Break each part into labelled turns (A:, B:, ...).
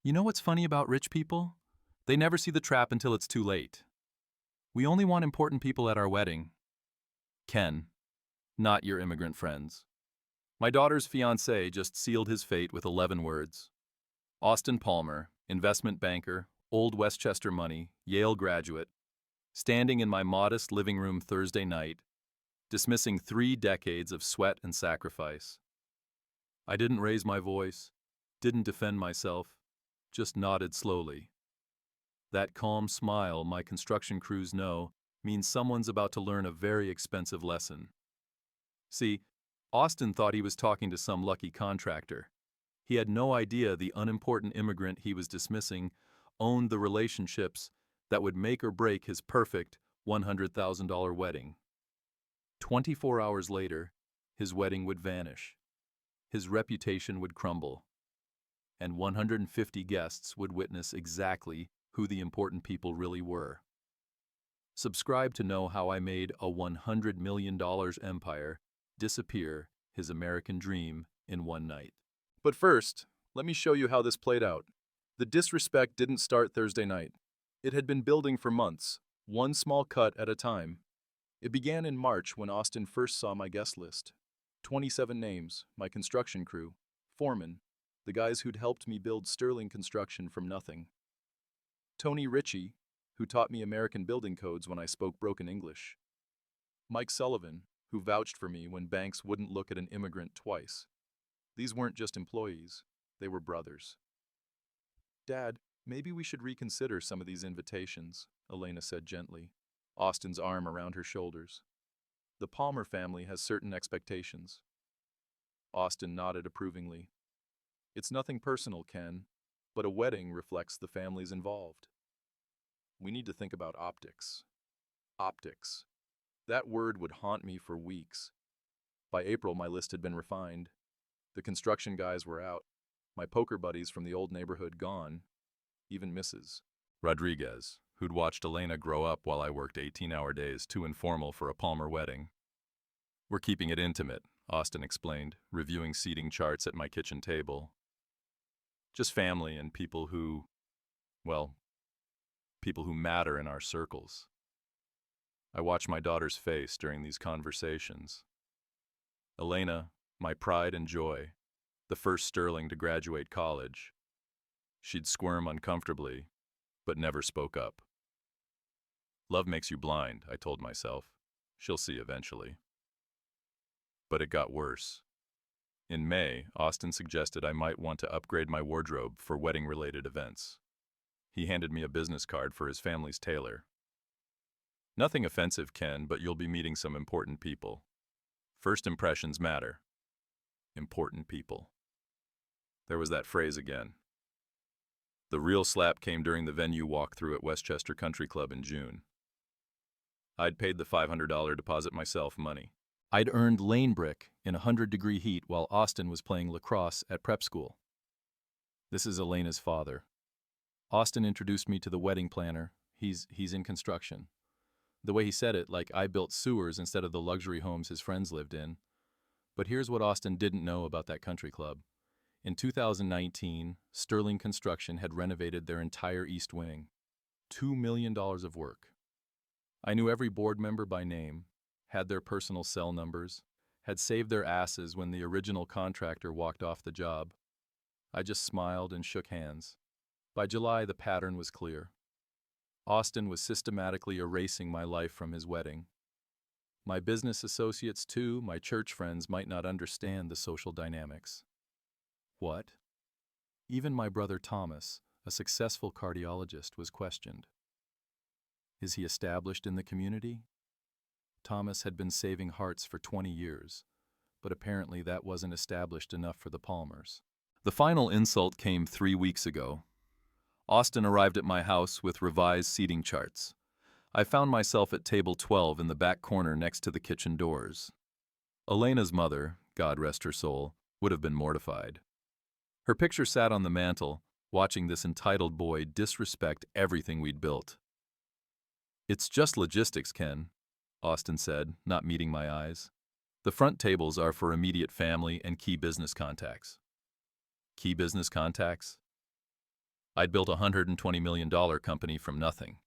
A: You know what's funny about rich people? They never see the trap until it's too late. We only want important people at our wedding. Ken, not your immigrant friends. My daughter's fiancé just sealed his fate with 11 words. Austin Palmer, investment banker, old Westchester money, Yale graduate, standing in my modest living room Thursday night, dismissing 3 decades of sweat and sacrifice. I didn't raise my voice, didn't defend myself, just nodded slowly. That calm smile my construction crews know means someone's about to learn a very expensive lesson. See, Austin thought he was talking to some lucky contractor. He had no idea the unimportant immigrant he was dismissing owned the relationships that would make or break his perfect $100,000 wedding. 24 hours later, his wedding would vanish. His reputation would crumble. And 150 guests would witness exactly who the important people really were. Subscribe to know how I made a $100 million empire disappear his American dream in one night. But first, let me show you how this played out. The disrespect didn't start Thursday night. It had been building for months, one small cut at a time. It began in March when Austin first saw my guest list. 27 names, my construction crew, foremen, the guys who'd helped me build Sterling construction from nothing. Tony Ritchie, who taught me American building codes when I spoke broken English. Mike Sullivan, who vouched for me when banks wouldn't look at an immigrant twice. These weren't just employees, they were brothers. Dad, maybe we should reconsider some of these invitations, Elena said gently, Austin's arm around her shoulders. The Palmer family has certain expectations. Austin nodded approvingly. It's nothing personal, Ken, but a wedding reflects the families involved. We need to think about optics. Optics. That word would haunt me for weeks. By April, my list had been refined. The construction guys were out. My poker buddies from the old neighborhood gone. Even Mrs. Rodriguez, who'd watched Elena grow up while I worked 18-hour days, too informal for a Palmer wedding. We're keeping it intimate, Austin explained, reviewing seating charts at my kitchen table. Just family and people who matter in our circles. I watched my daughter's face during these conversations. Elena, my pride and joy, the first Sterling to graduate college. She'd squirm uncomfortably, but never spoke up. Love makes you blind, I told myself. She'll see eventually. But it got worse. In May, Austin suggested I might want to upgrade my wardrobe for wedding-related events. He handed me a business card for his family's tailor. Nothing offensive, Ken, but you'll be meeting some important people. First impressions matter. Important people. There was that phrase again. The real slap came during the venue walkthrough at Westchester Country Club in June. I'd paid the $500 deposit myself money. I'd earned lane brick in 100-degree heat while Austin was playing lacrosse at prep school. This is Elena's father. Austin introduced me to the wedding planner. He's in construction. The way he said it, like I built sewers instead of the luxury homes his friends lived in. But here's what Austin didn't know about that country club. In 2019, Sterling Construction had renovated their entire east wing. $2 million of work. I knew every board member by name, had their personal cell numbers, had saved their asses when the original contractor walked off the job. I just smiled and shook hands. By July, the pattern was clear. Austin was systematically erasing my life from his wedding. My business associates too, my church friends might not understand the social dynamics. What? Even my brother Thomas, a successful cardiologist, was questioned. Is he established in the community? Thomas had been saving hearts for 20 years, but apparently that wasn't established enough for the Palmers. The final insult came 3 weeks ago. Austin arrived at my house with revised seating charts. I found myself at table 12 in the back corner next to the kitchen doors. Elena's mother, God rest her soul, would have been mortified. Her picture sat on the mantel, watching this entitled boy disrespect everything we'd built. It's just logistics, Ken, Austin said, not meeting my eyes. The front tables are for immediate family and key business contacts. Key business contacts? I'd built a $120 million company from nothing.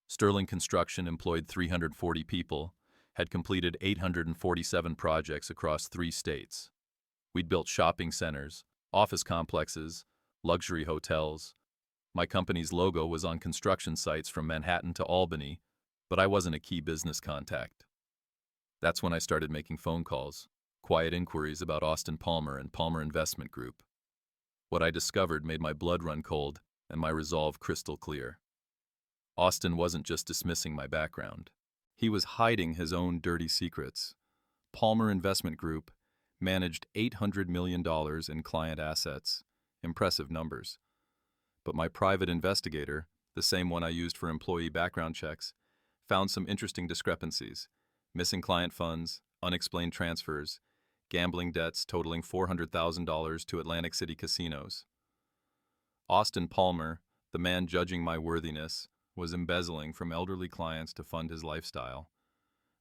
A: Sterling Construction employed 340 people, had completed 847 projects across 3 states. We'd built shopping centers, office complexes, luxury hotels. My company's logo was on construction sites from Manhattan to Albany, but I wasn't a key business contact. That's when I started making phone calls, quiet inquiries about Austin Palmer and Palmer Investment Group. What I discovered made my blood run cold and my resolve crystal clear. Austin wasn't just dismissing my background. He was hiding his own dirty secrets. Palmer Investment Group managed $800 million in client assets. Impressive numbers. But my private investigator, the same one I used for employee background checks, found some interesting discrepancies. Missing client funds, unexplained transfers, gambling debts totaling $400,000 to Atlantic City casinos. Austin Palmer, the man judging my worthiness, was embezzling from elderly clients to fund his lifestyle.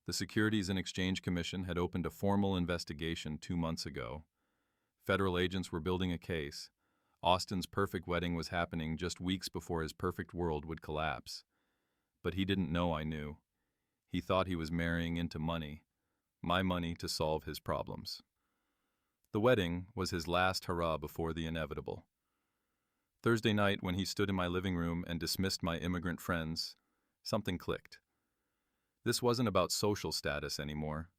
A: The Securities and Exchange Commission had opened a formal investigation 2 months ago. Federal agents were building a case. Austin's perfect wedding was happening just weeks before his perfect world would collapse. But he didn't know I knew. He thought he was marrying into money, my money to solve his problems. The wedding was his last hurrah before the inevitable. Thursday night, when he stood in my living room and dismissed my immigrant friends, something clicked. This wasn't about social status anymore.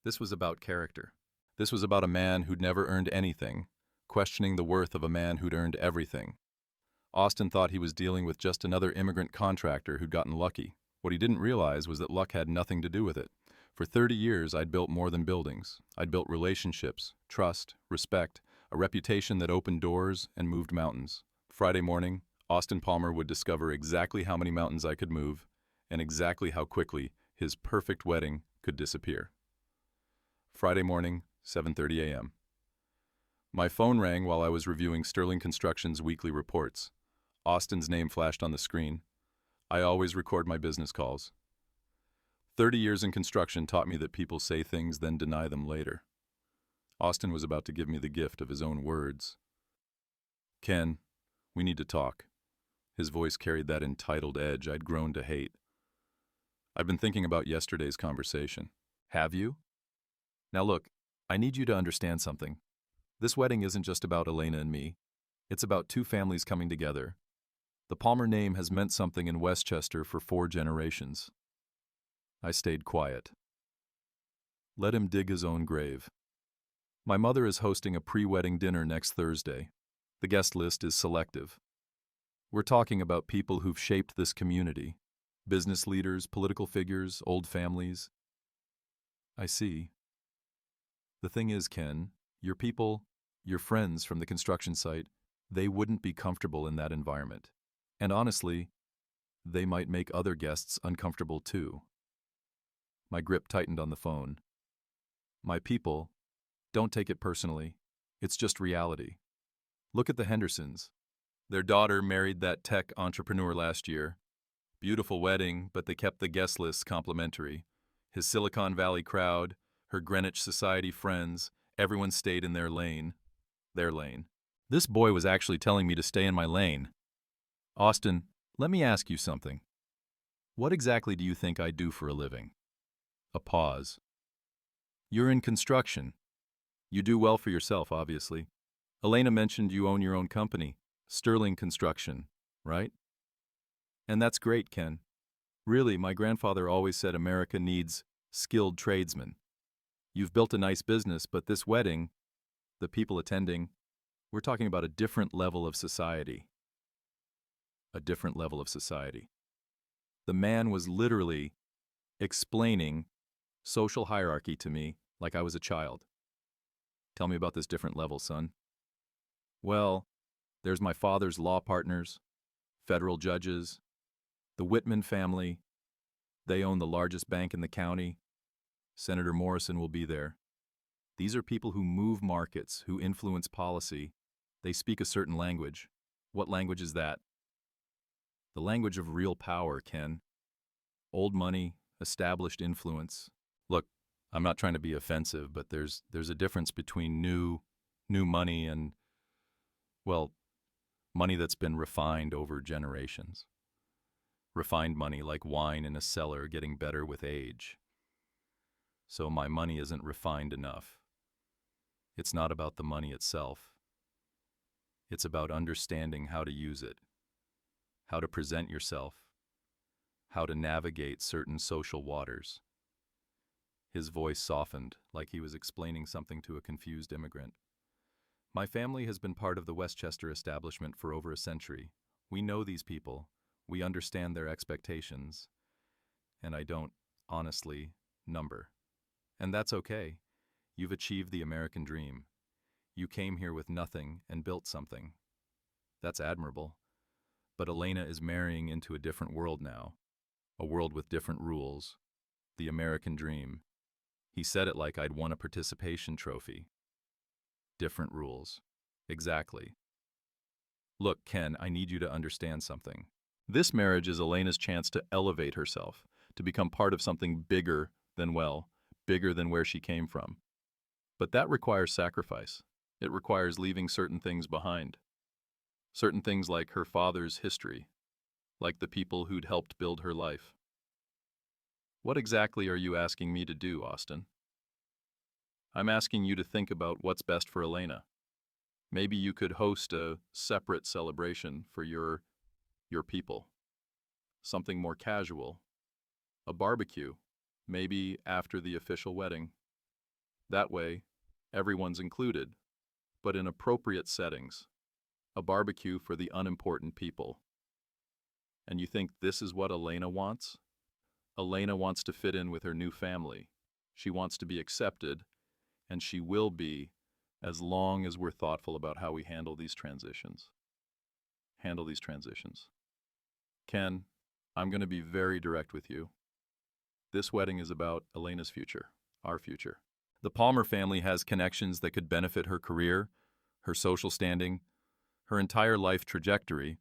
A: This was about character. This was about a man who'd never earned anything, questioning the worth of a man who'd earned everything. Austin thought he was dealing with just another immigrant contractor who'd gotten lucky. What he didn't realize was that luck had nothing to do with it. For 30 years, I'd built more than buildings. I'd built relationships, trust, respect, a reputation that opened doors and moved mountains. Friday morning, Austin Palmer would discover exactly how many mountains I could move and exactly how quickly his perfect wedding could disappear. Friday morning, 7:30 a.m. My phone rang while I was reviewing Sterling Construction's weekly reports. Austin's name flashed on the screen. I always record my business calls. 30 years in construction taught me that people say things, then deny them later. Austin was about to give me the gift of his own words. "Ken, we need to talk." His voice carried that entitled edge I'd grown to hate. "I've been thinking about yesterday's conversation." "Have you?" "Now look, I need you to understand something. This wedding isn't just about Elena and me. It's about 2 families coming together. The Palmer name has meant something in Westchester for 4 generations. I stayed quiet. Let him dig his own grave. My mother is hosting a pre-wedding dinner next Thursday. The guest list is selective. We're talking about people who've shaped this community. Business leaders, political figures, old families. I see. The thing is, Ken, your people, your friends from the construction site, they wouldn't be comfortable in that environment. And honestly, they might make other guests uncomfortable too." My grip tightened on the phone. "My people, don't take it personally. It's just reality. Look at the Hendersons. Their daughter married that tech entrepreneur last year. Beautiful wedding, but they kept the guest list complimentary. His Silicon Valley crowd, her Greenwich Society friends, everyone stayed in their lane. Their lane. This boy was actually telling me to stay in my lane. Austin, let me ask you something. What exactly do you think I do for a living?" A pause. "You're in construction. You do well for yourself, obviously. Elena mentioned you own your own company, Sterling Construction, right? And that's great, Ken. Really, my grandfather always said America needs skilled tradesmen. You've built a nice business, but this wedding, the people attending, we're talking about a different level of society. A different level of society." The man was literally explaining social hierarchy to me like I was a child. "Tell me about this different level, son." "Well, there's my father's law partners, federal judges, the Whitman family. They own the largest bank in the county. Senator Morrison will be there. These are people who move markets, who influence policy. They speak a certain language. What language is that? The language of real power, Ken. Old money, established influence. Look, I'm not trying to be offensive, but there's a difference between new money and, well, Money that's been refined over generations. Refined money like wine in a cellar getting better with age. So my money isn't refined enough. It's not about the money itself. It's about understanding how to use it, how to present yourself, how to navigate certain social waters. His voice softened, like he was explaining something to a confused immigrant. My family has been part of the Westchester establishment for over a century. We know these people. We understand their expectations. And I don't, honestly, number. And that's okay. You've achieved the American dream. You came here with nothing and built something. That's admirable. But Elena is marrying into a different world now. A world with different rules. The American dream. He said it like I'd won a participation trophy. Different rules. Exactly. Look, Ken, I need you to understand something. This marriage is Elena's chance to elevate herself, to become part of something bigger than, well, bigger than where she came from. But that requires sacrifice. It requires leaving certain things behind. Certain things like her father's history, like the people who'd helped build her life. What exactly are you asking me to do, Austin? I'm asking you to think about what's best for Elena. Maybe you could host a separate celebration for your people. Something more casual. A barbecue, maybe after the official wedding. That way, everyone's included, but in appropriate settings. A barbecue for the unimportant people. And you think this is what Elena wants? Elena wants to fit in with her new family. She wants to be accepted, and she will be, as long as we're thoughtful about how we handle these transitions. Ken, I'm going to be very direct with you. This wedding is about Elena's future, our future. The Palmer family has connections that could benefit her career, her social standing, her entire life trajectory,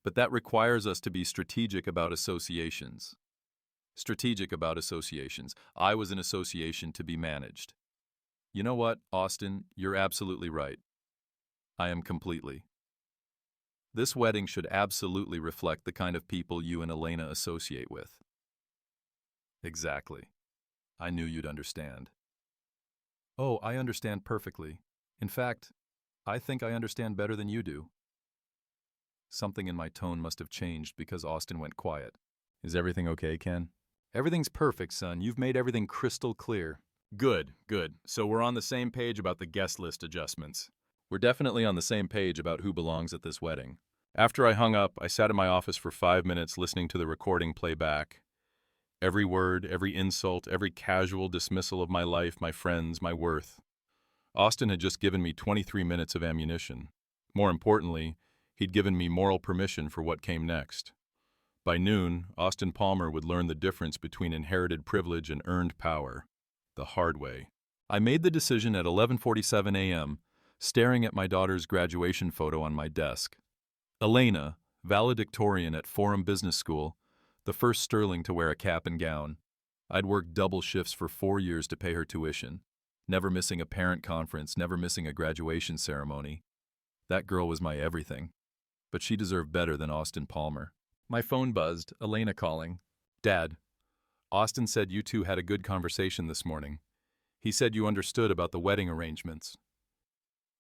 A: but that requires us to be strategic about associations. I was an association to be managed. You know what, Austin, you're absolutely right. I am completely. This wedding should absolutely reflect the kind of people you and Elena associate with. Exactly. I knew you'd understand. Oh, I understand perfectly. In fact, I think I understand better than you do. Something in my tone must have changed because Austin went quiet. Is everything okay, Ken? Everything's perfect, son. You've made everything crystal clear. Good. So we're on the same page about the guest list adjustments. We're definitely on the same page about who belongs at this wedding. After I hung up, I sat in my office for 5 minutes listening to the recording play back. Every word, every insult, every casual dismissal of my life, my friends, my worth. Austin had just given me 23 minutes of ammunition. More importantly, he'd given me moral permission for what came next. By noon, Austin Palmer would learn the difference between inherited privilege and earned power. The hard way. I made the decision at 11:47 a.m., staring at my daughter's graduation photo on my desk. Elena, valedictorian at Forum Business School, the first Sterling to wear a cap and gown. I'd worked double shifts for 4 years to pay her tuition, never missing a parent conference, never missing a graduation ceremony. That girl was my everything. But she deserved better than Austin Palmer. My phone buzzed, Elena calling. Dad, Austin said you two had a good conversation this morning. He said you understood about the wedding arrangements.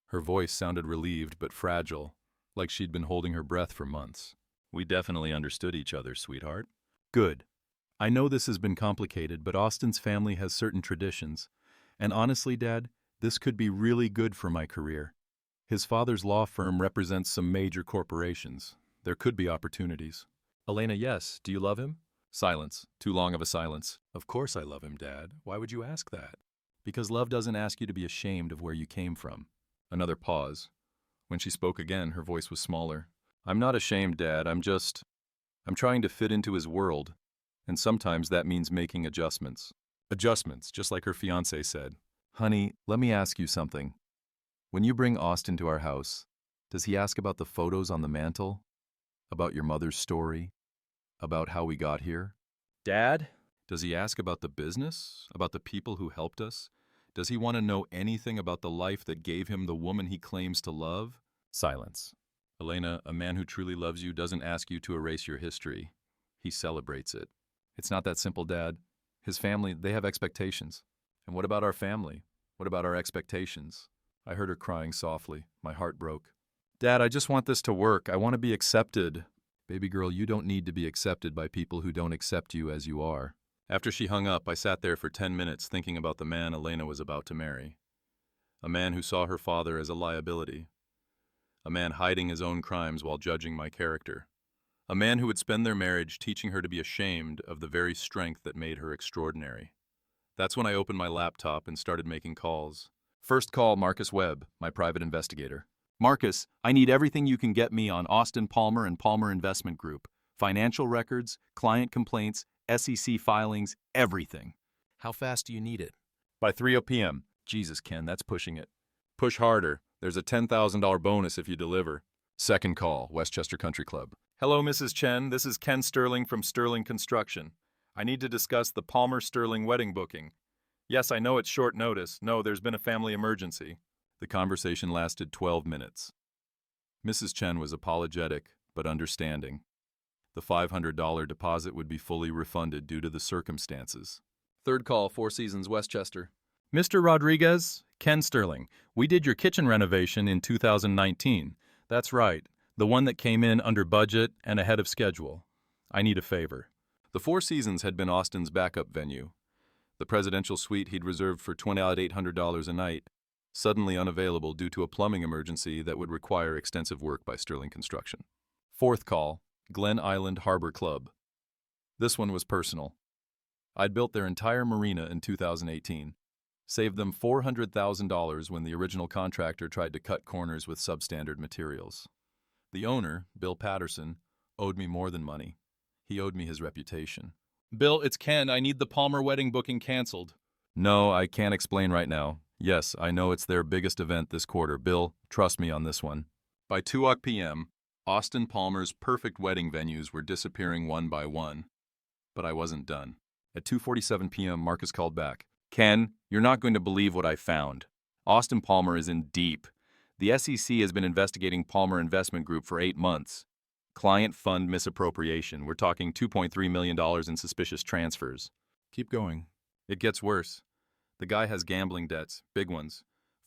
A: Her voice sounded relieved but fragile, like she'd been holding her breath for months. We definitely understood each other, sweetheart. Good. I know this has been complicated, but Austin's family has certain traditions. And honestly, Dad, this could be really good for my career. His father's law firm represents some major corporations. There could be opportunities. Elena, yes. Do you love him? Silence. Too long of a silence. Of course I love him, Dad. Why would you ask that? Because love doesn't ask you to be ashamed of where you came from. Another pause. When she spoke again, her voice was smaller. I'm not ashamed, Dad. I'm trying to fit into his world. And sometimes that means making adjustments. Adjustments, just like her fiancé said. Honey, let me ask you something. When you bring Austin to our house, does he ask about the photos on the mantle? About your mother's story? About how we got here? Dad? Does he ask about the business? About the people who helped us? Does he want to know anything about the life that gave him the woman he claims to love? Silence. Elena, a man who truly loves you doesn't ask you to erase your history. He celebrates it. It's not that simple, Dad. His family, they have expectations. And what about our family? What about our expectations? I heard her crying softly. My heart broke. Dad, I just want this to work. I want to be accepted. Baby girl, you don't need to be accepted by people who don't accept you as you are. After she hung up, I sat there for 10 minutes thinking about the man Elena was about to marry. A man who saw her father as a liability. A man hiding his own crimes while judging my character. A man who would spend their marriage teaching her to be ashamed of the very strength that made her extraordinary. That's when I opened my laptop and started making calls. First call, Marcus Webb, my private investigator. Marcus, I need everything you can get me on Austin Palmer and Palmer Investment Group. Financial records, client complaints, SEC filings, everything. How fast do you need it? By 3 p.m. Jesus, Ken, that's pushing it. Push harder. There's a $10,000 bonus if you deliver. Second call, Westchester Country Club. Hello, Mrs. Chen. This is Ken Sterling from Sterling Construction. I need to discuss the Palmer-Sterling wedding booking. Yes, I know it's short notice. No, there's been a family emergency. The conversation lasted 12 minutes. Mrs. Chen was apologetic, but understanding. The $500 deposit would be fully refunded due to the circumstances. Third call, Four Seasons, Westchester. Mr. Rodriguez, Ken Sterling, we did your kitchen renovation in 2019. That's right, the one that came in under budget and ahead of schedule. I need a favor. The Four Seasons had been Austin's backup venue. The presidential suite he'd reserved for $2,800 a night, suddenly unavailable due to a plumbing emergency that would require extensive work by Sterling Construction. Fourth call, Glen Island Harbor Club. This one was personal. I'd built their entire marina in 2018. Saved them $400,000 when the original contractor tried to cut corners with substandard materials. The owner, Bill Patterson, owed me more than money. He owed me his reputation. Bill, it's Ken. I need the Palmer wedding booking canceled. No, I can't explain right now. Yes, I know it's their biggest event this quarter. Bill, trust me on this one. By 2 p.m., Austin Palmer's perfect wedding venues were disappearing one by one. But I wasn't done. At 2:47 p.m., Marcus called back. Ken, you're not going to believe what I found. Austin Palmer is in deep. The SEC has been investigating Palmer Investment Group for 8 months. Client fund misappropriation. We're talking $2.3 million in suspicious transfers. Keep going. It gets worse. The guy has gambling debts, big ones.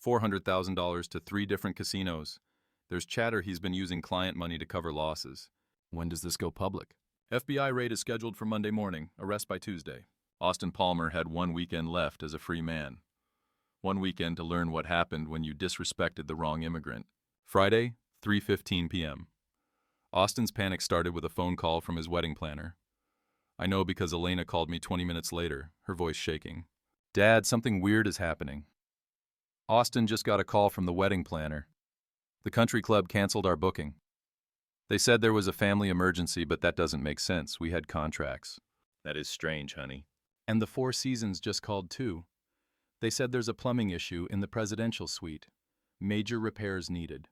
A: $400,000 to 3 different casinos. There's chatter he's been using client money to cover losses. When does this go public? FBI raid is scheduled for Monday morning. Arrest by Tuesday. Austin Palmer had 1 weekend left as a free man. 1 weekend to learn what happened when you disrespected the wrong immigrant. Friday, 3:15 p.m. Austin's panic started with a phone call from his wedding planner. I know because Elena called me 20 minutes later, her voice shaking. Dad, something weird is happening. Austin just got a call from the wedding planner. The country club canceled our booking. They said there was a family emergency, but that doesn't make sense. We had contracts. That is strange, honey. And the Four Seasons just called too. They said there's a plumbing issue in the presidential suite. Major repairs needed.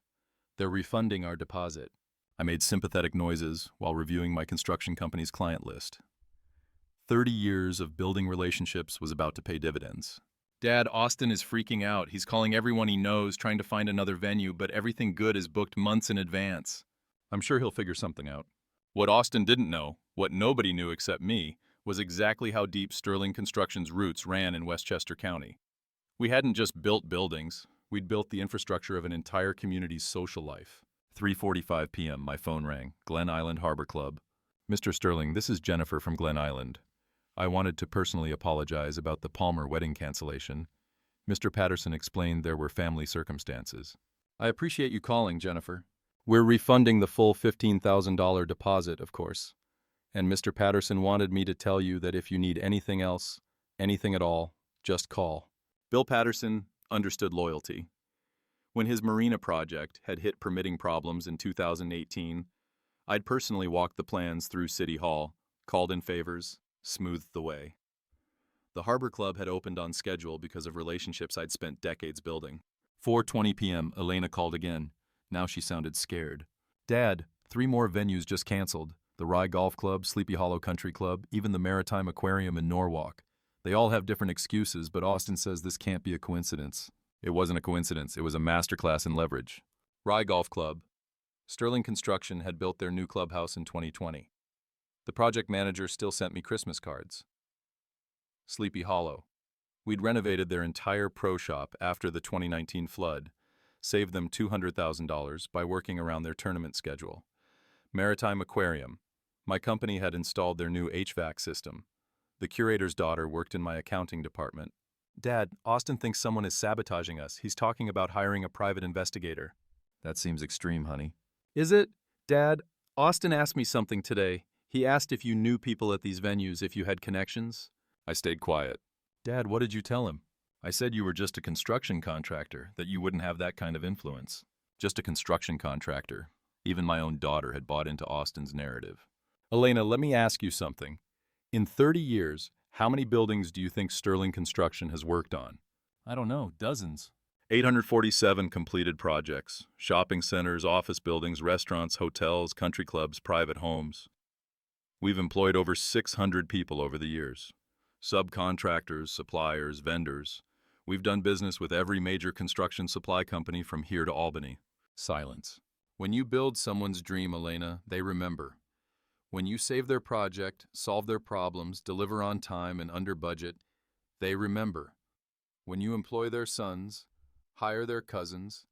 A: They're refunding our deposit. I made sympathetic noises while reviewing my construction company's client list. 30 years of building relationships was about to pay dividends. Dad, Austin is freaking out. He's calling everyone he knows, trying to find another venue, but everything good is booked months in advance. I'm sure he'll figure something out. What Austin didn't know, what nobody knew except me, was exactly how deep Sterling Construction's roots ran in Westchester County. We hadn't just built buildings, we'd built the infrastructure of an entire community's social life. 3:45 p.m., my phone rang. Glen Island Harbor Club. Mr. Sterling, this is Jennifer from Glen Island. I wanted to personally apologize about the Palmer wedding cancellation. Mr. Patterson explained there were family circumstances. I appreciate you calling, Jennifer. We're refunding the full $15,000 deposit, of course. And Mr. Patterson wanted me to tell you that if you need anything else, anything at all, just call. Bill Patterson understood loyalty. When his marina project had hit permitting problems in 2018, I'd personally walked the plans through City Hall, called in favors, smoothed the way. The Harbor Club had opened on schedule because of relationships I'd spent decades building. 4:20 p.m., Elena called again. Now she sounded scared. Dad, 3 more venues just canceled. The Rye Golf Club, Sleepy Hollow Country Club, even the Maritime Aquarium in Norwalk. They all have different excuses, but Austin says this can't be a coincidence. It wasn't a coincidence. It was a masterclass in leverage. Rye Golf Club. Sterling Construction had built their new clubhouse in 2020. The project manager still sent me Christmas cards. Sleepy Hollow. We'd renovated their entire pro shop after the 2019 flood, saved them $200,000 by working around their tournament schedule. Maritime Aquarium. My company had installed their new HVAC system. The curator's daughter worked in my accounting department. Dad, Austin thinks someone is sabotaging us. He's talking about hiring a private investigator. That seems extreme, honey. Is it? Dad, Austin asked me something today. He asked if you knew people at these venues, if you had connections. I stayed quiet. Dad, what did you tell him? I said you were just a construction contractor, that you wouldn't have that kind of influence. Just a construction contractor. Even my own daughter had bought into Austin's narrative. Elena, let me ask you something. In 30 years, how many buildings do you think Sterling Construction has worked on? I don't know, dozens. 847 completed projects. Shopping centers, office buildings, restaurants, hotels, country clubs, private homes. We've employed over 600 people over the years. Subcontractors, suppliers, vendors. We've done business with every major construction supply company from here to Albany. Silence. When you build someone's dream, Elena, they remember. When you save their project, solve their problems, deliver on time and under budget, they remember. When you employ their sons, hire their cousins,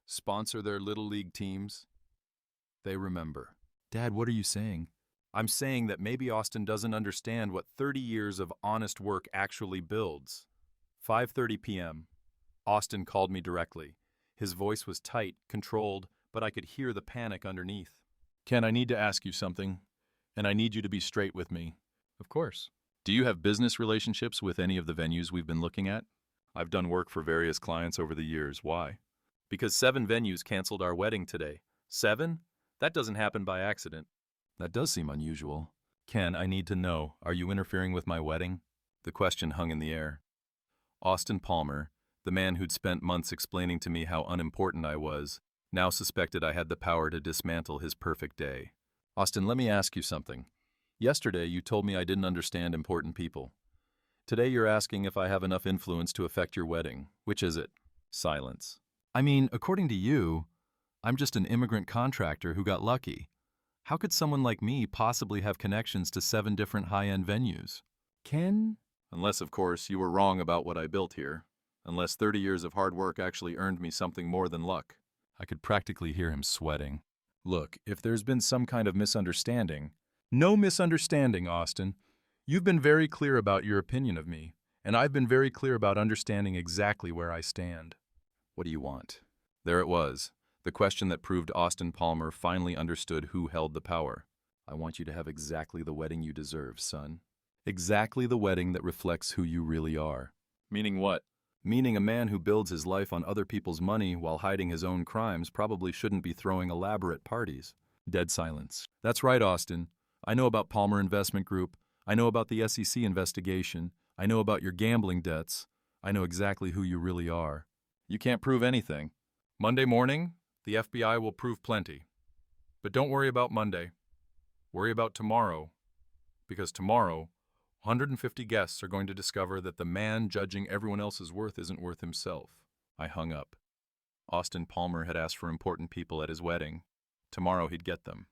A: sponsor their little league teams, they remember. Dad, what are you saying? I'm saying that maybe Austin doesn't understand what 30 years of honest work actually builds. 5:30 p.m. Austin called me directly. His voice was tight, controlled, but I could hear the panic underneath. Ken, I need to ask you something, and I need you to be straight with me. Of course. Do you have business relationships with any of the venues we've been looking at? I've done work for various clients over the years. Why? Because 7 venues canceled our wedding today. 7? That doesn't happen by accident. That does seem unusual. Ken, I need to know, are you interfering with my wedding? The question hung in the air. Austin Palmer, the man who'd spent months explaining to me how unimportant I was, now suspected I had the power to dismantle his perfect day. Austin, let me ask you something. Yesterday, you told me I didn't understand important people. Today, you're asking if I have enough influence to affect your wedding. Which is it? Silence. I mean, according to you, I'm just an immigrant contractor who got lucky. How could someone like me possibly have connections to 7 different high-end venues? Ken? Unless, of course, you were wrong about what I built here. Unless 30 years of hard work actually earned me something more than luck. I could practically hear him sweating. Look, if there's been some kind of misunderstanding... No misunderstanding, Austin. You've been very clear about your opinion of me, and I've been very clear about understanding exactly where I stand. What do you want? There it was. The question that proved Austin Palmer finally understood who held the power. I want you to have exactly the wedding you deserve, son. Exactly the wedding that reflects who you really are. Meaning what? Meaning a man who builds his life on other people's money while hiding his own crimes probably shouldn't be throwing elaborate parties. Dead silence. That's right, Austin. I know about Palmer Investment Group. I know about the SEC investigation. I know about your gambling debts. I know exactly who you really are. You can't prove anything. Monday morning, the FBI will prove plenty. But don't worry about Monday. Worry about tomorrow. Because tomorrow, 150 guests are going to discover that the man judging everyone else's worth isn't worth himself. I hung up. Austin Palmer had asked for important people at his wedding. Tomorrow he'd get them.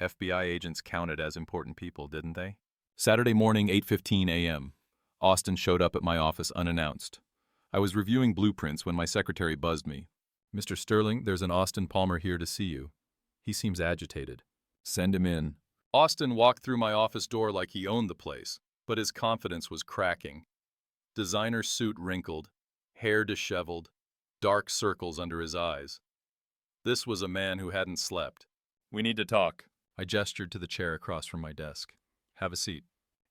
A: FBI agents counted as important people, didn't they? Saturday morning, 8:15 a.m. Austin showed up at my office unannounced. I was reviewing blueprints when my secretary buzzed me. Mr. Sterling, there's an Austin Palmer here to see you. He seems agitated. Send him in. Austin walked through my office door like he owned the place, but his confidence was cracking. Designer suit wrinkled, hair disheveled, dark circles under his eyes. This was a man who hadn't slept. We need to talk. I gestured to the chair across from my desk. Have a seat.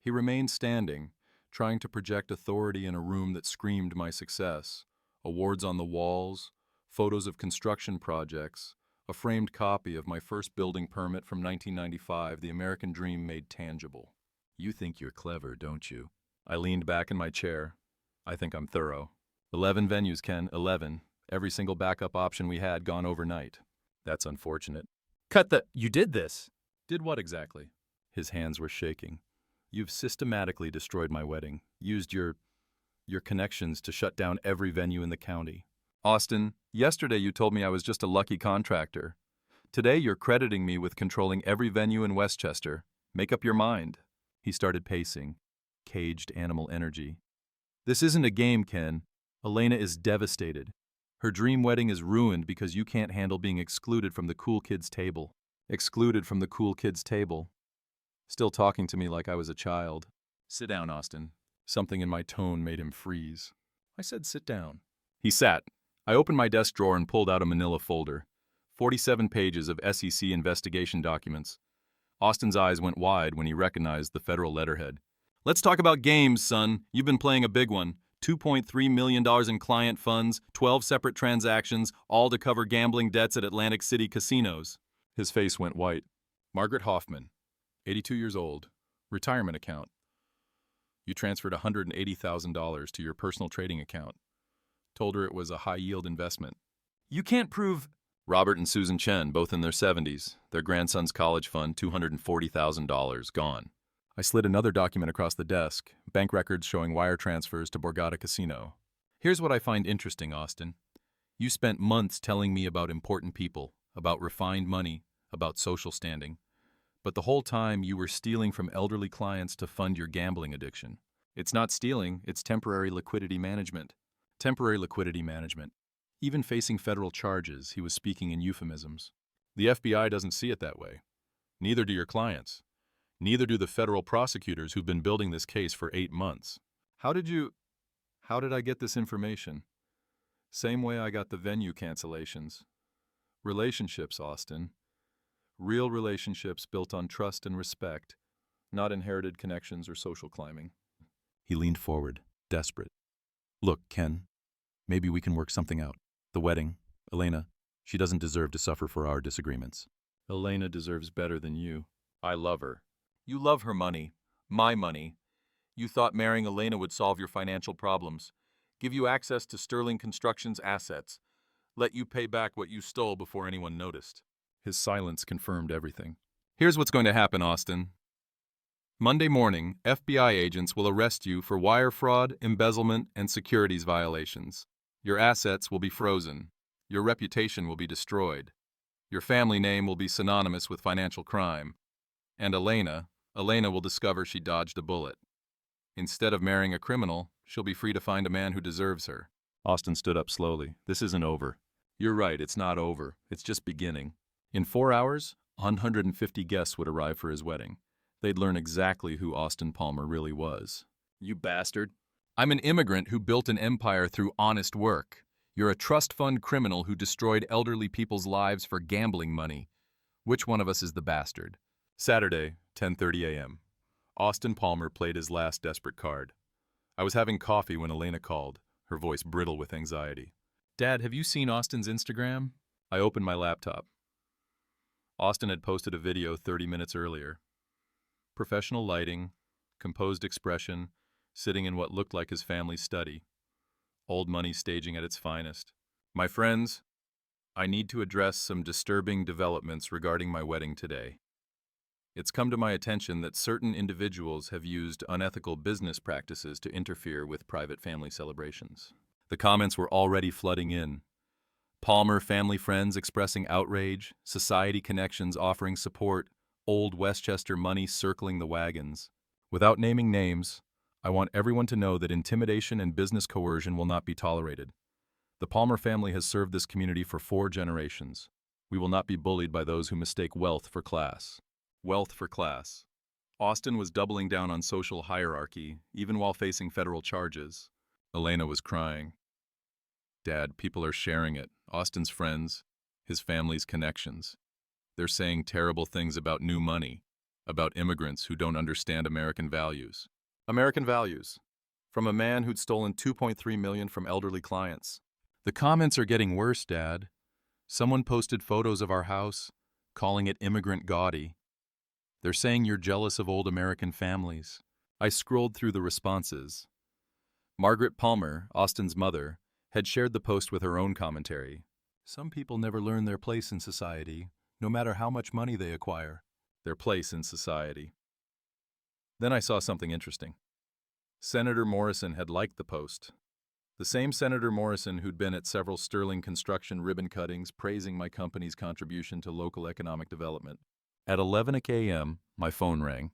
A: He remained standing, trying to project authority in a room that screamed my success. Awards on the walls, photos of construction projects, a framed copy of my first building permit from 1995, the American dream made tangible. You think you're clever, don't you? I leaned back in my chair. I think I'm thorough. 11 venues, Ken, 11. Every single backup option we had gone overnight. That's unfortunate. You did this. Did what exactly? His hands were shaking. You've systematically destroyed my wedding. Used your connections to shut down every venue in the county. Austin, yesterday you told me I was just a lucky contractor. Today you're crediting me with controlling every venue in Westchester. Make up your mind. He started pacing. Caged animal energy. This isn't a game, Ken. Elena is devastated. Her dream wedding is ruined because you can't handle being excluded from the cool kids' table. Excluded from the cool kids' table. Still talking to me like I was a child. Sit down, Austin. Something in my tone made him freeze. I said sit down. He sat. I opened my desk drawer and pulled out a manila folder. 47 pages of SEC investigation documents. Austin's eyes went wide when he recognized the federal letterhead. Let's talk about games, son. You've been playing a big one. $2.3 million in client funds, 12 separate transactions, all to cover gambling debts at Atlantic City casinos. His face went white. Margaret Hoffman, 82 years old, retirement account. You transferred $180,000 to your personal trading account. Told her it was a high-yield investment. You can't prove... Robert and Susan Chen, both in their 70s. Their grandson's college fund, $240,000, gone. I slid another document across the desk, bank records showing wire transfers to Borgata Casino. Here's what I find interesting, Austin. You spent months telling me about important people, about refined money, about social standing. But the whole time you were stealing from elderly clients to fund your gambling addiction. It's not stealing, it's temporary liquidity management. Temporary liquidity management. Even facing federal charges, he was speaking in euphemisms. The FBI doesn't see it that way. Neither do your clients. Neither do the federal prosecutors who've been building this case for 8 months. How did I get this information? Same way I got the venue cancellations. Relationships, Austin. Real relationships built on trust and respect, not inherited connections or social climbing. He leaned forward, desperate. Look, Ken, maybe we can work something out. The wedding, Elena, she doesn't deserve to suffer for our disagreements. Elena deserves better than you. I love her. You love her money. My money. You thought marrying Elena would solve your financial problems, give you access to Sterling Construction's assets, let you pay back what you stole before anyone noticed. His silence confirmed everything. Here's what's going to happen, Austin. Monday morning, FBI agents will arrest you for wire fraud, embezzlement, and securities violations. Your assets will be frozen. Your reputation will be destroyed. Your family name will be synonymous with financial crime. And Elena will discover she dodged a bullet. Instead of marrying a criminal, she'll be free to find a man who deserves her. Austin stood up slowly. This isn't over. You're right, it's not over. It's just beginning. In 4 hours, 150 guests would arrive for his wedding. They'd learn exactly who Austin Palmer really was. You bastard. I'm an immigrant who built an empire through honest work. You're a trust fund criminal who destroyed elderly people's lives for gambling money. Which one of us is the bastard? Saturday, 10:30 a.m. Austin Palmer played his last desperate card. I was having coffee when Elena called, her voice brittle with anxiety. Dad, have you seen Austin's Instagram? I opened my laptop. Austin had posted a video 30 minutes earlier. Professional lighting, composed expression, sitting in what looked like his family's study. Old money staging at its finest. My friends, I need to address some disturbing developments regarding my wedding today. It's come to my attention that certain individuals have used unethical business practices to interfere with private family celebrations. The comments were already flooding in. Palmer family friends expressing outrage, society connections offering support, old Westchester money circling the wagons. Without naming names, I want everyone to know that intimidation and business coercion will not be tolerated. The Palmer family has served this community for 4 generations. We will not be bullied by those who mistake wealth for class. Wealth for class. Austin was doubling down on social hierarchy, even while facing federal charges. Elena was crying. Dad, people are sharing it. Austin's friends, his family's connections. They're saying terrible things about new money, about immigrants who don't understand American values. American values. From a man who'd stolen $2.3 million from elderly clients. The comments are getting worse, Dad. Someone posted photos of our house, calling it immigrant gaudy. They're saying you're jealous of old American families. I scrolled through the responses. Margaret Palmer, Austin's mother, had shared the post with her own commentary. Some people never learn their place in society, no matter how much money they acquire. Their place in society. Then I saw something interesting. Senator Morrison had liked the post. The same Senator Morrison who'd been at several Sterling construction ribbon cuttings praising my company's contribution to local economic development. At 11 a.m., my phone rang.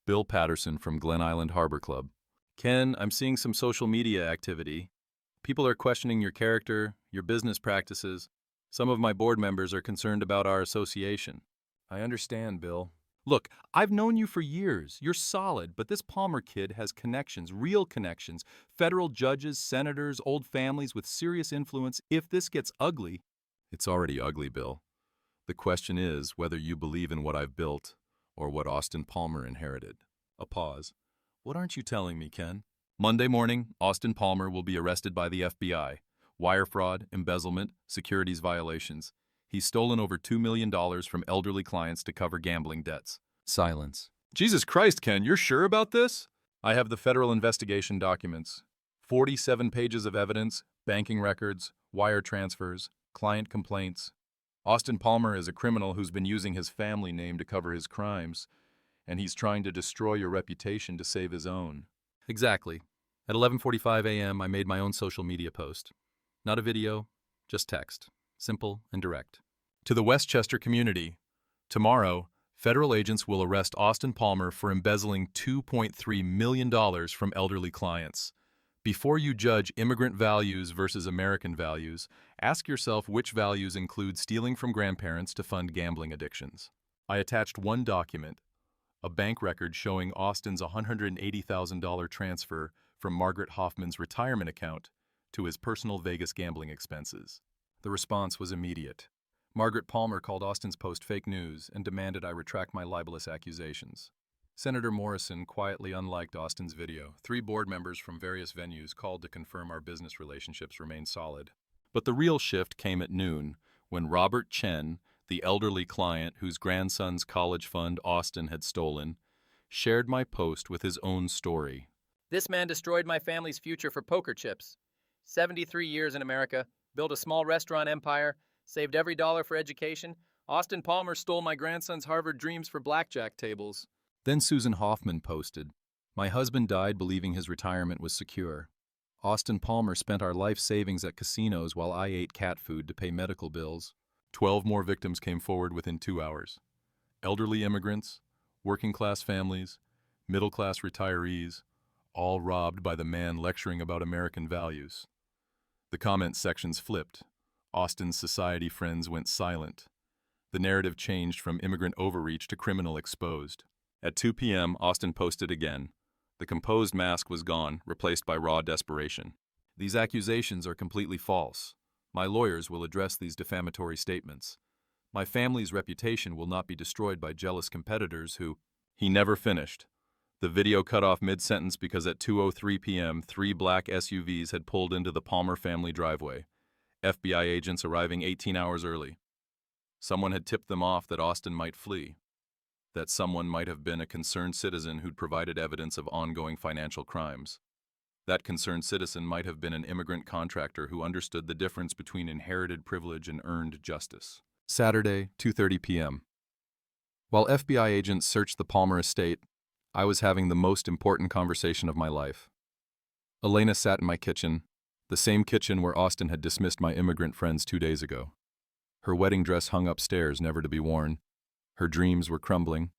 A: Bill Patterson from Glen Island Harbor Club. Ken, I'm seeing some social media activity. People are questioning your character, your business practices. Some of my board members are concerned about our association. I understand, Bill. Look, I've known you for years. You're solid, but this Palmer kid has connections, real connections. Federal judges, senators, old families with serious influence. If this gets ugly... It's already ugly, Bill. The question is whether you believe in what I've built or what Austin Palmer inherited. A pause. What aren't you telling me, Ken? Monday morning, Austin Palmer will be arrested by the FBI. Wire fraud, embezzlement, securities violations. He's stolen over $2 million from elderly clients to cover gambling debts. Silence. Jesus Christ, Ken, you're sure about this? I have the federal investigation documents. 47 pages of evidence, banking records, wire transfers, client complaints. Austin Palmer is a criminal who's been using his family name to cover his crimes, and he's trying to destroy your reputation to save his own. Exactly. At 11:45 a.m., I made my own social media post. Not a video, just text. Simple and direct. To the Westchester community, tomorrow, federal agents will arrest Austin Palmer for embezzling $2.3 million from elderly clients. Before you judge immigrant values versus American values, ask yourself which values include stealing from grandparents to fund gambling addictions. I attached one document, a bank record showing Austin's $180,000 transfer from Margaret Hoffman's retirement account to his personal Vegas gambling expenses. The response was immediate. Margaret Palmer called Austin's post fake news and demanded I retract my libelous accusations. Senator Morrison quietly unliked Austin's video. 3 board members from various venues called to confirm our business relationships remain solid. But the real shift came at noon, when Robert Chen, the elderly client whose grandson's college fund Austin had stolen, shared my post with his own story.
B: This man destroyed my family's future for poker chips. 73 years in America, built a small restaurant empire, saved every dollar for education. Austin Palmer stole my grandson's Harvard dreams for blackjack tables.
A: Then Susan Hoffman posted, "My husband died believing his retirement was secure. Austin Palmer spent our life savings at casinos while I ate cat food to pay medical bills." 12 more victims came forward within 2 hours. Elderly immigrants, working-class families, middle-class retirees, all robbed by the man lecturing about American values. The comment sections flipped. Austin's society friends went silent. The narrative changed from immigrant overreach to criminal exposed. At 2 p.m., Austin posted again. The composed mask was gone, replaced by raw desperation. "These accusations are completely false. My lawyers will address these defamatory statements. My family's reputation will not be destroyed by jealous competitors who..." He never finished. The video cut off mid-sentence because at 2:03 p.m., 3 black SUVs had pulled into the Palmer family driveway. FBI agents arriving 18 hours early. Someone had tipped them off that Austin might flee. That someone might have been a concerned citizen who'd provided evidence of ongoing financial crimes. That concerned citizen might have been an immigrant contractor who understood the difference between inherited privilege and earned justice. Saturday, 2:30 p.m. While FBI agents searched the Palmer estate, I was having the most important conversation of my life. Elena sat in my kitchen, the same kitchen where Austin had dismissed my immigrant friends 2 days ago. Her wedding dress hung upstairs, never to be worn. Her dreams were crumbling,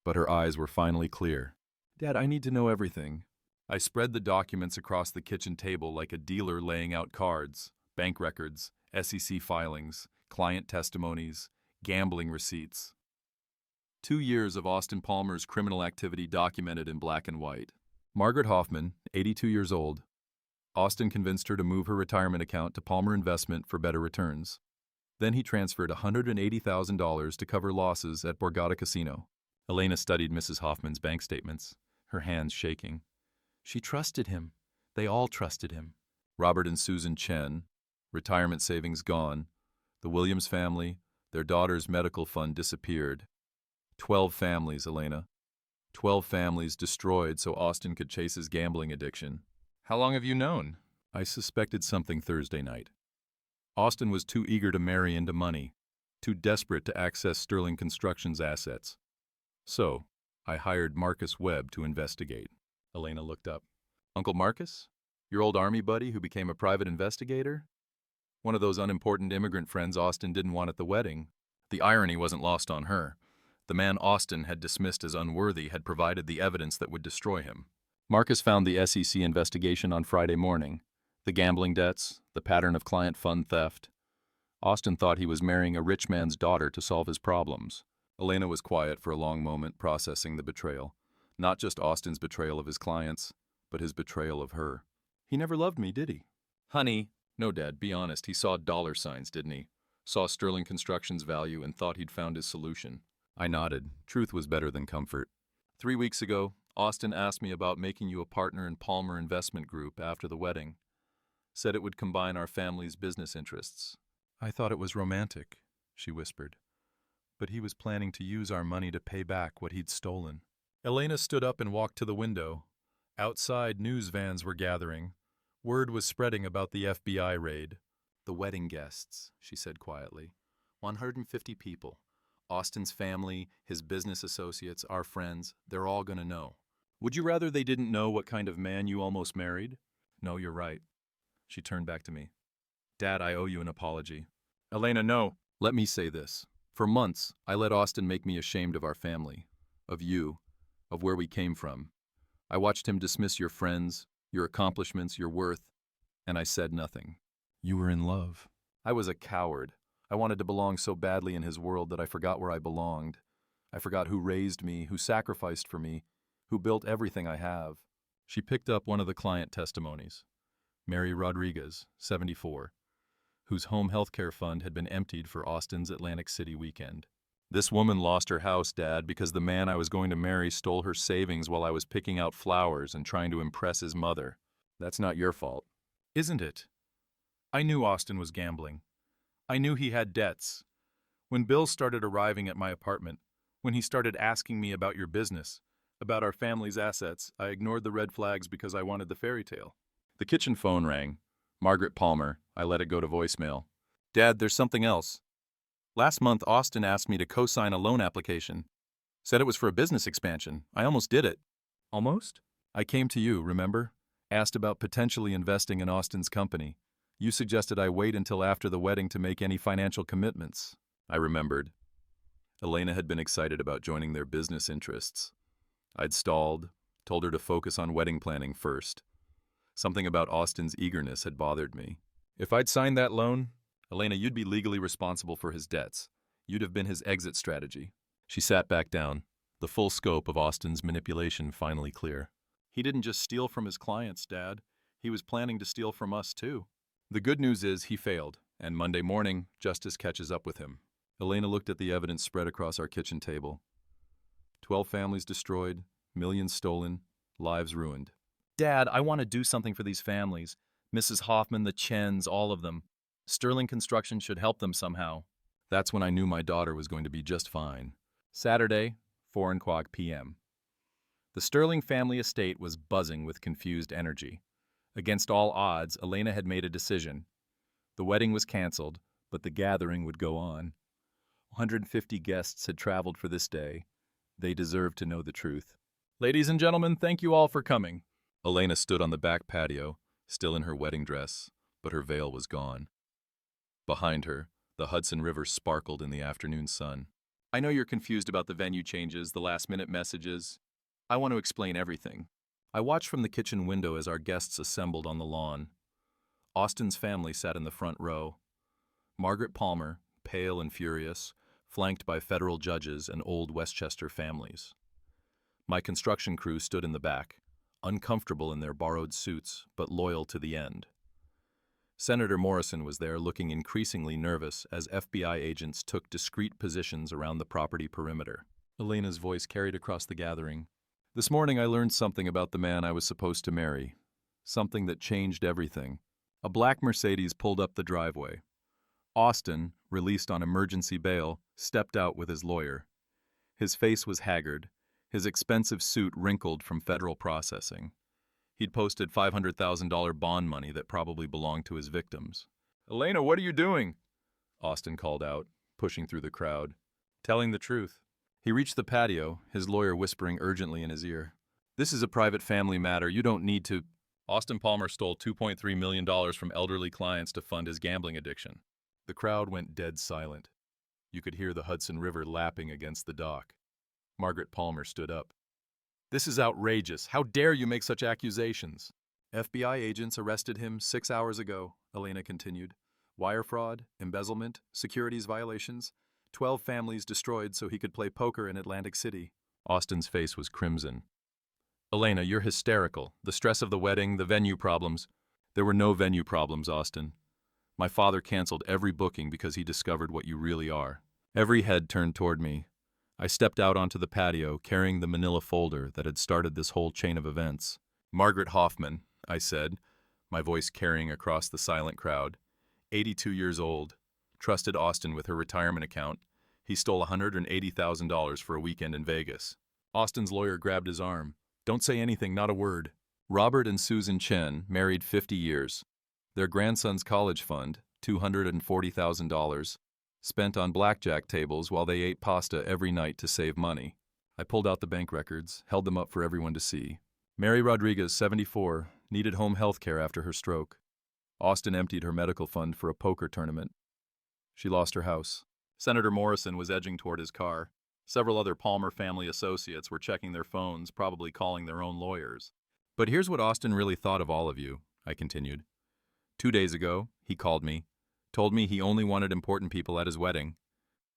A: but her eyes were finally clear. "Dad, I need to know everything." I spread the documents across the kitchen table like a dealer laying out cards, bank records, SEC filings, client testimonies, gambling receipts. 2 years of Austin Palmer's criminal activity documented in black and white. Margaret Hoffman, 82 years old. Austin convinced her to move her retirement account to Palmer Investment for better returns. Then he transferred $180,000 to cover losses at Borgata Casino. Elena studied Mrs. Hoffman's bank statements, her hands shaking. She trusted him. They all trusted him. Robert and Susan Chen, retirement savings gone. The Williams family, their daughter's medical fund disappeared. 12 families, Elena. 12 families destroyed so Austin could chase his gambling addiction. How long have you known? I suspected something Thursday night. Austin was too eager to marry into money, too desperate to access Sterling Construction's assets. So, I hired Marcus Webb to investigate. Elena looked up. Uncle Marcus? Your old army buddy who became a private investigator? One of those unimportant immigrant friends Austin didn't want at the wedding. The irony wasn't lost on her. The man Austin had dismissed as unworthy had provided the evidence that would destroy him. Marcus found the SEC investigation on Friday morning. The gambling debts, the pattern of client fund theft. Austin thought he was marrying a rich man's daughter to solve his problems. Elena was quiet for a long moment, processing the betrayal. Not just Austin's betrayal of his clients, but his betrayal of her. He never loved me, did he? Honey. No, Dad, be honest. He saw dollar signs, didn't he? Saw Sterling Construction's value and thought he'd found his solution. I nodded. Truth was better than comfort. 3 weeks ago, Austin asked me about making you a partner in Palmer Investment Group after the wedding. Said it would combine our family's business interests. I thought it was romantic, she whispered. But he was planning to use our money to pay back what he'd stolen. Elena stood up and walked to the window. Outside, news vans were gathering. Word was spreading about the FBI raid. The wedding guests, she said quietly. 150 people. Austin's family, his business associates, our friends, they're all gonna know. Would you rather they didn't know what kind of man you almost married? No, you're right. She turned back to me. Dad, I owe you an apology. Elena, no. Let me say this. For months, I let Austin make me ashamed of our family, of you, of where we came from. I watched him dismiss your friends, your accomplishments, your worth, and I said nothing. You were in love. I was a coward. I wanted to belong so badly in his world that I forgot where I belonged. I forgot who raised me, who sacrificed for me, who built everything I have. She picked up one of the client testimonies. Mary Rodriguez, 74, whose home health care fund had been emptied for Austin's Atlantic City weekend. This woman lost her house, Dad, because the man I was going to marry stole her savings while I was picking out flowers and trying to impress his mother. That's not your fault. Isn't it? I knew Austin was gambling. I knew he had debts. When bills started arriving at my apartment, when he started asking me about your business, about our family's assets, I ignored the red flags because I wanted the fairy tale. The kitchen phone rang. Margaret Palmer. I let it go to voicemail. Dad, there's something else. Last month, Austin asked me to co-sign a loan application. Said it was for a business expansion. I almost did it. Almost? I came to you, remember? Asked about potentially investing in Austin's company. You suggested I wait until after the wedding to make any financial commitments. I remembered. Elena had been excited about joining their business interests. I'd stalled, told her to focus on wedding planning first. Something about Austin's eagerness had bothered me. If I'd signed that loan, Elena, you'd be legally responsible for his debts. You'd have been his exit strategy. She sat back down, the full scope of Austin's manipulation finally clear. He didn't just steal from his clients, Dad. He was planning to steal from us, too. The good news is he failed, and Monday morning, justice catches up with him. Elena looked at the evidence spread across our kitchen table. 12 families destroyed, millions stolen, lives ruined. Dad, I want to do something for these families. Mrs. Hoffman, the Chens, all of them. Sterling Construction should help them somehow. That's when I knew my daughter was going to be just fine. Saturday, 4:00 p.m. The Sterling family estate was buzzing with confused energy. Against all odds, Elena had made a decision. The wedding was canceled, but the gathering would go on. 150 guests had traveled for this day. They deserved to know the truth. Ladies and gentlemen, thank you all for coming. Elena stood on the back patio, still in her wedding dress, but her veil was gone. Behind her, the Hudson River sparkled in the afternoon sun. I know you're confused about the venue changes, the last-minute messages. I want to explain everything. I watched from the kitchen window as our guests assembled on the lawn. Austin's family sat in the front row. Margaret Palmer, pale and furious, flanked by federal judges and old Westchester families. My construction crew stood in the back, uncomfortable in their borrowed suits, but loyal to the end. Senator Morrison was there, looking increasingly nervous as FBI agents took discreet positions around the property perimeter. Elena's voice carried across the gathering. This morning I learned something about the man I was supposed to marry. Something that changed everything. A black Mercedes pulled up the driveway. Austin, released on emergency bail, stepped out with his lawyer. His face was haggard, his expensive suit wrinkled from federal processing. He'd posted $500,000 bond money that probably belonged to his victims. Elena, what are you doing? Austin called out, pushing through the crowd. Telling the truth. He reached the patio, his lawyer whispering urgently in his ear. This is a private family matter. You don't need to. Austin Palmer stole $2.3 million from elderly clients to fund his gambling addiction. The crowd went dead silent. You could hear the Hudson River lapping against the dock. Margaret Palmer stood up. "This is outrageous. How dare you make such accusations?" "FBI agents arrested him 6 hours ago," Elena continued. "Wire fraud, embezzlement, securities violations, 12 families destroyed so he could play poker in Atlantic City." Austin's face was crimson. "Elena, you're hysterical. The stress of the wedding, the venue problems." "There were no venue problems, Austin. My father canceled every booking because he discovered what you really are." Every head turned toward me. I stepped out onto the patio, carrying the manila folder that had started this whole chain of events. "Margaret Hoffman," I said, my voice carrying across the silent crowd. 82 years old. Trusted Austin with her retirement account. He stole $180,000 for a weekend in Vegas. Austin's lawyer grabbed his arm. "Don't say anything, not a word." Robert and Susan Chen, married 50 years. Their grandson's college fund, $240,000, spent on blackjack tables while they ate pasta every night to save money. I pulled out the bank records, held them up for everyone to see. Mary Rodriguez, 74, needed home health care after her stroke. Austin emptied her medical fund for a poker tournament. She lost her house. Senator Morrison was edging toward his car. Several other Palmer family associates were checking their phones, probably calling their own lawyers. "But here's what Austin really thought of all of you," I continued. 2 days ago, he called me, told me he only wanted important people at his wedding,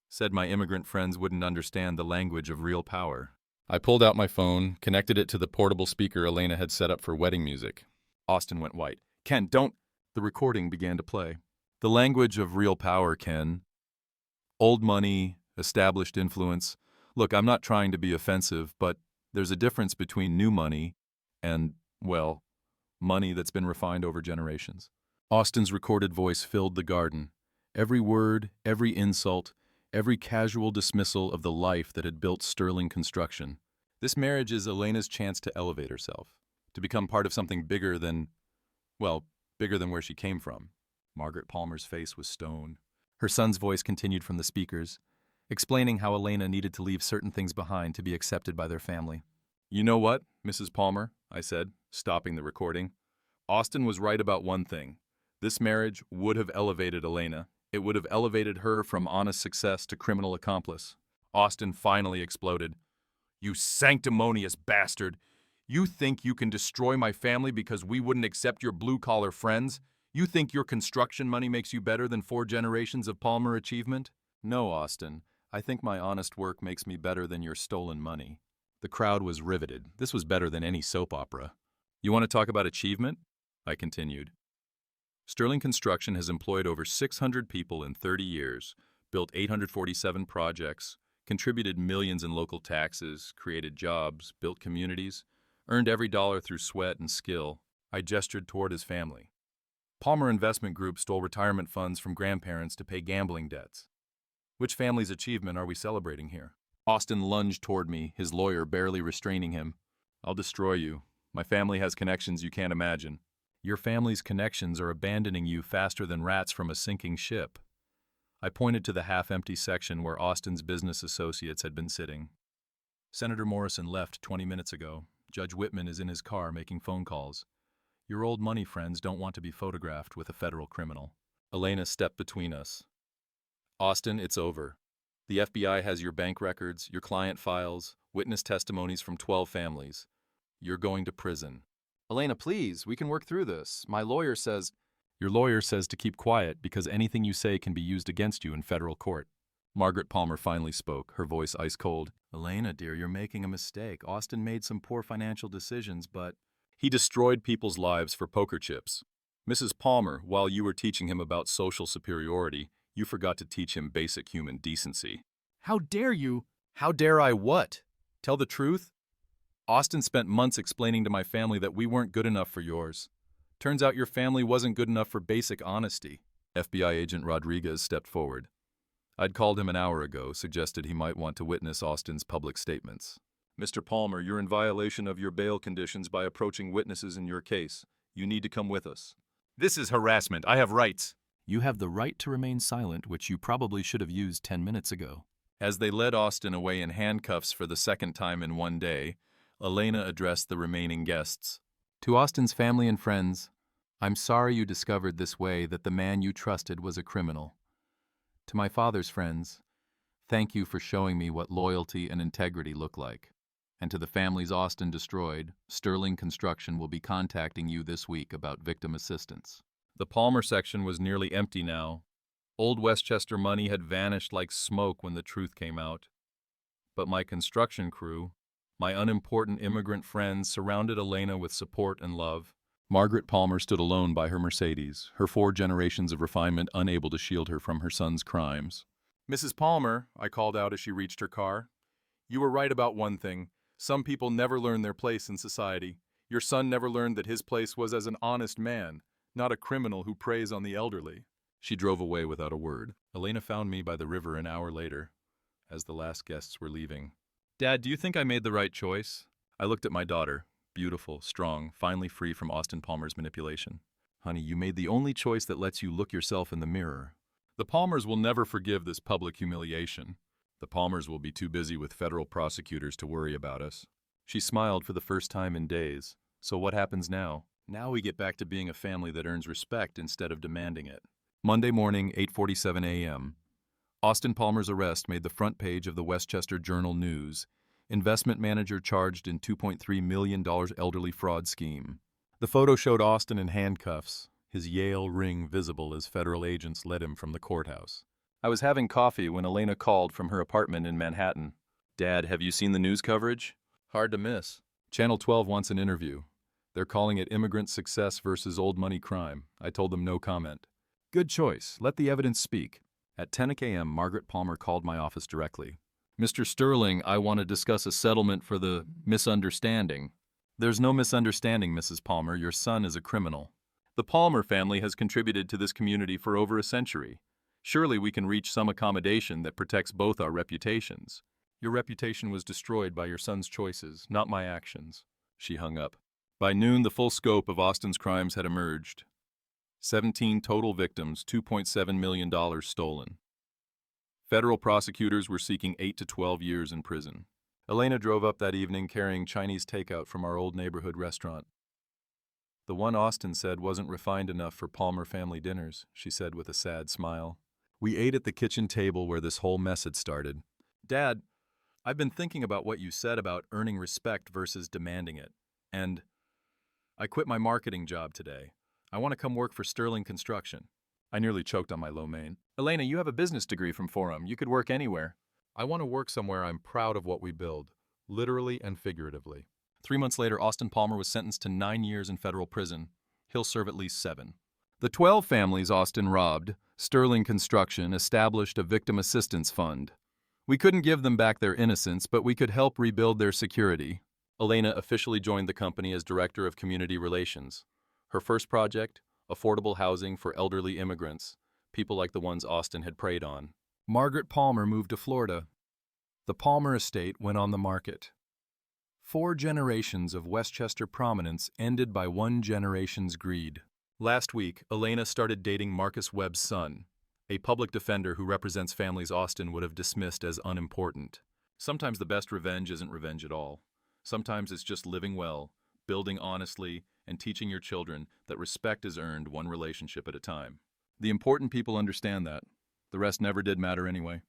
A: said my immigrant friends wouldn't understand the language of real power. I pulled out my phone, connected it to the portable speaker Elena had set up for wedding music. Austin went white. "Ken, don't—" The recording began to play. "The language of real power, Ken. Old money, established influence. Look, I'm not trying to be offensive, but there's a difference between new money and, well, money that's been refined over generations." Austin's recorded voice filled the garden. Every word, every insult, every casual dismissal of the life that had built sterling construction. This marriage is Elena's chance to elevate herself, to become part of something bigger than, well, bigger than where she came from. Margaret Palmer's face was stone. Her son's voice continued from the speakers, explaining how Elena needed to leave certain things behind to be accepted by their family. "You know what, Mrs. Palmer," I said, stopping the recording. "Austin was right about one thing. This marriage would have elevated Elena. It would have elevated her from honest success to criminal accomplice." Austin finally exploded. "You sanctimonious bastard! You think you can destroy my family because we wouldn't accept your blue-collar friends? You think your construction money makes you better than 4 generations of Palmer achievement?" "No, Austin. I think my honest work makes me better than your stolen money." The crowd was riveted. This was better than any soap opera. "You want to talk about achievement?" I continued. "Sterling Construction has employed over 600 people in 30 years, built 847 projects, contributed millions in local taxes, created jobs, built communities, earned every dollar through sweat and skill." I gestured toward his family. "Palmer Investment Group stole retirement funds from grandparents to pay gambling debts. Which family's achievement are we celebrating here?" Austin lunged toward me, his lawyer barely restraining him. "I'll destroy you. My family has connections you can't imagine." "Your family's connections are abandoning you faster than rats from a sinking ship." I pointed to the half-empty section where Austin's business associates had been sitting. "Senator Morrison left 20 minutes ago. Judge Whitman is in his car making phone calls. Your old money friends don't want to be photographed with a federal criminal." Elena stepped between us. "Austin, it's over. The FBI has your bank records, your client files, witness testimonies from 12 families. You're going to prison." "Elena, please, we can work through this. My lawyer says—" "Your lawyer says to keep quiet because anything you say can be used against you in federal court." Margaret Palmer finally spoke, her voice ice cold. "Elena, dear, you're making a mistake. Austin made some poor financial decisions, but he destroyed people's lives for poker chips. Mrs. Palmer, while you were teaching him about social superiority, you forgot to teach him basic human decency." "How dare you?" "How dare I what? Tell the truth? Austin spent months explaining to my family that we weren't good enough for yours. Turns out your family wasn't good enough for basic honesty." FBI agent Rodriguez stepped forward. I'd called him an hour ago, suggested he might want to witness Austin's public statements. "Mr. Palmer, you're in violation of your bail conditions by approaching witnesses in your case. You need to come with us." "This is harassment. I have rights." "You have the right to remain silent, which you probably should have used 10 minutes ago." As they led Austin away in handcuffs for the second time in one day, Elena addressed the remaining guests. To Austin's family and friends, I'm sorry you discovered this way that the man you trusted was a criminal. To my father's friends, thank you for showing me what loyalty and integrity look like. And to the families Austin destroyed, Sterling Construction will be contacting you this week about victim assistance. The Palmer section was nearly empty now. Old Westchester money had vanished like smoke when the truth came out. But my construction crew, my unimportant immigrant friends, surrounded Elena with support and love. Margaret Palmer stood alone by her Mercedes, her 4 generations of refinement unable to shield her from her son's crimes. "Mrs. Palmer," I called out as she reached her car, "you were right about one thing. Some people never learn their place in society. Your son never learned that his place was as an honest man, not a criminal who preys on the elderly." She drove away without a word. Elena found me by the river an hour later, as the last guests were leaving. "Dad, do you think I made the right choice?" I looked at my daughter, beautiful, strong, finally free from Austin Palmer's manipulation. "Honey, you made the only choice that lets you look yourself in the mirror. The Palmers will never forgive this public humiliation. The Palmers will be too busy with federal prosecutors to worry about us." She smiled for the first time in days. "So what happens now?" "Now we get back to being a family that earns respect instead of demanding it." Monday morning, 8:47 a.m. Austin Palmer's arrest made the front page of the Westchester Journal-News. Investment manager charged in $2.3 million elderly fraud scheme. The photo showed Austin in handcuffs, his Yale ring visible as federal agents led him from the courthouse. I was having coffee when Elena called from her apartment in Manhattan. "Dad, have you seen the news coverage?" "Hard to miss. Channel 12 wants an interview. They're calling it Immigrant Success versus Old Money Crime." I told them no comment. "Good choice. Let the evidence speak." At 10 a.m., Margaret Palmer called my office directly. "Mr. Sterling, I want to discuss a settlement for the misunderstanding." "There's no misunderstanding, Mrs. Palmer. Your son is a criminal. The Palmer family has contributed to this community for over a century. Surely we can reach some accommodation that protects both our reputations." "Your reputation was destroyed by your son's choices, not my actions." She hung up. By noon, the full scope of Austin's crimes had emerged. 17 total victims, $2.7 million stolen. Federal prosecutors were seeking 8 to 12 years in prison. Elena drove up that evening carrying Chinese takeout from our old neighborhood restaurant. "The one Austin said wasn't refined enough for Palmer family dinners," she said with a sad smile. We ate at the kitchen table where this whole mess had started. "Dad, I've been thinking about what you said about earning respect versus demanding it. And I quit my marketing job today. I want to come work for Sterling Construction." I nearly choked on my lo mein. "Elena, you have a business degree from Forum. You could work anywhere." "I want to work somewhere I'm proud of what we build, literally and figuratively." 3 months later, Austin Palmer was sentenced to 9 years in federal prison. He'll serve at least 7. The 12 families Austin robbed, Sterling Construction established a victim assistance fund. We couldn't give them back their innocence, but we could help rebuild their security. Elena officially joined the company as Director of Community Relations. Her first project, affordable housing for elderly immigrants, people like the ones Austin had preyed on. Margaret Palmer moved to Florida. The Palmer estate went on the market. 4 generations of Westchester prominence ended by 1 generation's greed. Last week, Elena started dating Marcus Webb's son, a public defender who represents families Austin would have dismissed as unimportant. Sometimes the best revenge isn't revenge at all. Sometimes it's just living well, building honestly, and teaching your children that respect is earned one relationship at a time. The important people understand that. The rest never did matter anyway.